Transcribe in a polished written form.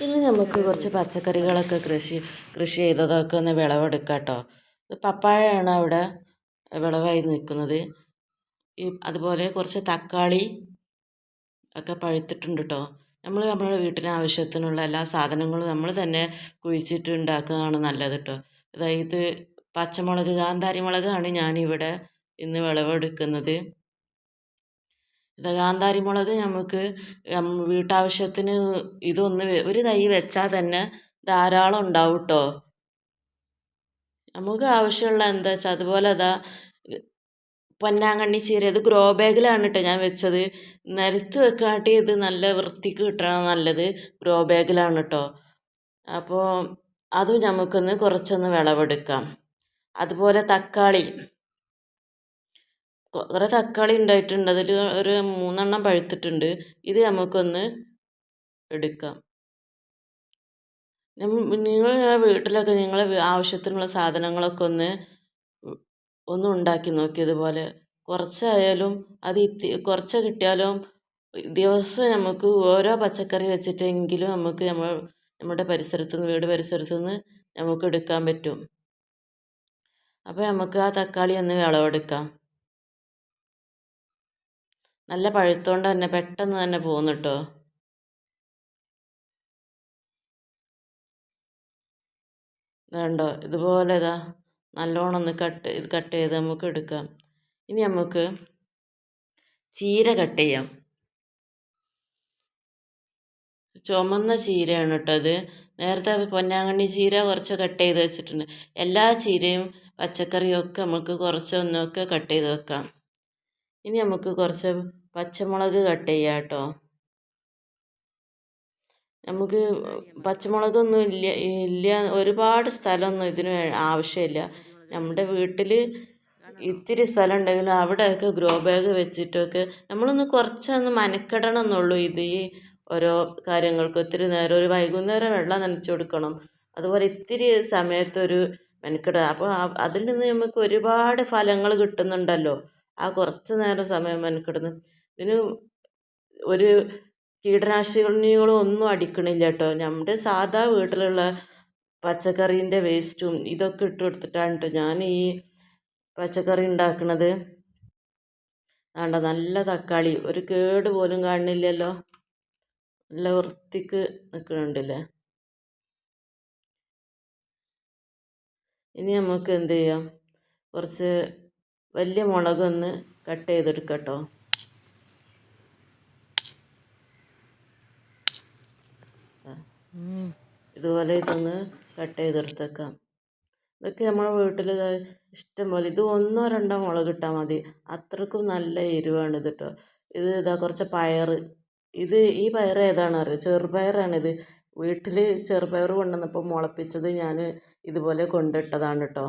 ഇനി നമുക്ക് കുറച്ച് പച്ചക്കറികളൊക്കെ കൃഷി ചെയ്തതൊക്കെ ഒന്ന് വിളവെടുക്കാം കേട്ടോ. പപ്പായയാണ് അവിടെ വിളവായി നിൽക്കുന്നത്. അതുപോലെ കുറച്ച് തക്കാളി ഒക്കെ പഴുത്തിട്ടുണ്ട് കേട്ടോ. നമ്മുടെ വീട്ടിന് ആവശ്യത്തിനുള്ള എല്ലാ സാധനങ്ങളും നമ്മൾ തന്നെ കുഴിച്ചിട്ട് ഉണ്ടാക്കുന്നതാണ് നല്ലത് കേട്ടോ. അതായത് പച്ചമുളക്, കാന്താരി മുളകാണ് ഞാനിവിടെ ഇന്ന് വിളവെടുക്കുന്നത്. കാന്താരി മുളക് നമുക്ക് വീട്ടാവശ്യത്തിന് ഒരു തൈ വെച്ചാൽ തന്നെ ധാരാളം ഉണ്ടാവും കേട്ടോ. നമുക്ക് ആവശ്യമുള്ള എന്താ വെച്ചാൽ അതുപോലെ പൊന്നാങ്കണ്ണി ചീര, ഇത് ഗ്രോ ബാഗിലാണ് കേട്ടോ ഞാൻ വെച്ചത്. നിലത്ത് വെക്കാട്ടി ഇത് നല്ല വൃത്തിക്ക് കിട്ടണം നല്ലത് ഗ്രോ ബാഗിലാണ് കേട്ടോ. അപ്പോൾ അതും നമുക്കൊന്ന് കുറച്ചൊന്ന് വിളവെടുക്കാം. അതുപോലെ തക്കാളി, കുറേ തക്കാളി ഉണ്ടായിട്ടുണ്ട്. അതിൽ ഒരു 3 പഴുത്തിട്ടുണ്ട്. ഇത് നമുക്കൊന്ന് എടുക്കാം. നിങ്ങൾ വീട്ടിലൊക്കെ നിങ്ങളെ ആവശ്യത്തിനുള്ള സാധനങ്ങളൊക്കെ ഒന്ന് ഉണ്ടാക്കി നോക്കി. ഇതുപോലെ കുറച്ചായാലും കുറച്ച് കിട്ടിയാലും ദിവസം നമുക്ക് ഓരോ പച്ചക്കറി വെച്ചിട്ടെങ്കിലും നമുക്ക് നമ്മുടെ വീട് പരിസരത്തുനിന്ന് നമുക്ക് എടുക്കാൻ പറ്റും. അപ്പോൾ നമുക്ക് ആ തക്കാളി ഒന്ന് വിളവെടുക്കാം. നല്ല പഴുത്തോണ്ട് തന്നെ പെട്ടെന്ന് തന്നെ പോകുന്നു കേട്ടോ. വേണ്ടോ ഇതുപോലെ നല്ലോണം ഒന്ന് കട്ട് ചെയ്ത് നമുക്ക് എടുക്കാം. ഇനി നമുക്ക് ചീര കട്ട് ചെയ്യാം. ചുമന്ന ചീരയാണ് കേട്ടോ അത്. നേരത്തെ പൊന്നാങ്കണ്ണി ചീര കുറച്ച് കട്ട് ചെയ്ത് വെച്ചിട്ടുണ്ട്. എല്ലാ ചീരയും പച്ചക്കറിയും ഒക്കെ നമുക്ക് കുറച്ചൊന്നൊക്കെ കട്ട് ചെയ്ത് വെക്കാം. ഇനി നമുക്ക് കുറച്ച് പച്ചമുളക് കട്ട് ചെയ്യാം കേട്ടോ. നമുക്ക് പച്ചമുളകൊന്നും ഇല്ല ഒരുപാട് സ്ഥലമൊന്നും ഇതിന് ആവശ്യമില്ല. നമ്മുടെ വീട്ടിൽ ഇത്തിരി സ്ഥലം ഉണ്ടെങ്കിലും അവിടെയൊക്കെ ഗ്രോ ബാഗ് വെച്ചിട്ടൊക്കെ നമ്മളൊന്ന് കുറച്ചൊന്ന് മെനക്കെടണം എന്നുള്ളൂ. ഈ ഓരോ കാര്യങ്ങൾക്ക് ഒത്തിരി നേരം, ഒരു വൈകുന്നേരം വെള്ളം നനച്ചു കൊടുക്കണം. അതുപോലെ ഇത്തിരി സമയത്തൊരു മെനക്കെടുക. അപ്പോൾ അതിൽ നിന്ന് നമുക്ക് ഒരുപാട് ഫലങ്ങൾ കിട്ടുന്നുണ്ടല്ലോ. ആ കുറച്ച് നേരം സമയം മെനക്കെടുന്നു. ഇതിന് ഒരു കീടനാശിനികളും ഒന്നും അടിക്കണില്ല കേട്ടോ. നമ്മുടെ സാധാ വീട്ടിലുള്ള പച്ചക്കറീൻ്റെ വേസ്റ്റും ഇതൊക്കെ ഇട്ട് കൊടുത്തിട്ടാണ് കേട്ടോ ഞാൻ ഈ പച്ചക്കറി ഉണ്ടാക്കുന്നത്. വേണ്ട നല്ല തക്കാളി, ഒരു കേട് പോലും കാണുന്നില്ലല്ലോ. നല്ല വൃത്തിക്ക് നിൽക്കുന്നുണ്ടല്ലേ. ഇനി നമുക്ക് എന്ത് ചെയ്യാം, കുറച്ച് വലിയ മുളകൊന്ന് കട്ട് ചെയ്തെടുക്കാം കേട്ടോ. ഇതുപോലെ ഇതൊന്ന് കട്ട് ചെയ്തെടുത്തേക്കാം. ഇതൊക്കെ നമ്മുടെ വീട്ടിൽ ഇഷ്ടം പോലെ, ഇത് 1-2 മുളക് ഇട്ടാൽ മതി. അത്രക്കും നല്ല എരിവാണ് ഇത് കേട്ടോ. കുറച്ച് പയർ, ഈ പയർ ഏതാണ് അറിയോ? ചെറുപയറാണിത്. വീട്ടിൽ ചെറുപയർ കൊണ്ടുവന്നപ്പോൾ മുളപ്പിച്ചത് ഞാൻ ഇതുപോലെ കൊണ്ടിട്ടതാണ് കേട്ടോ.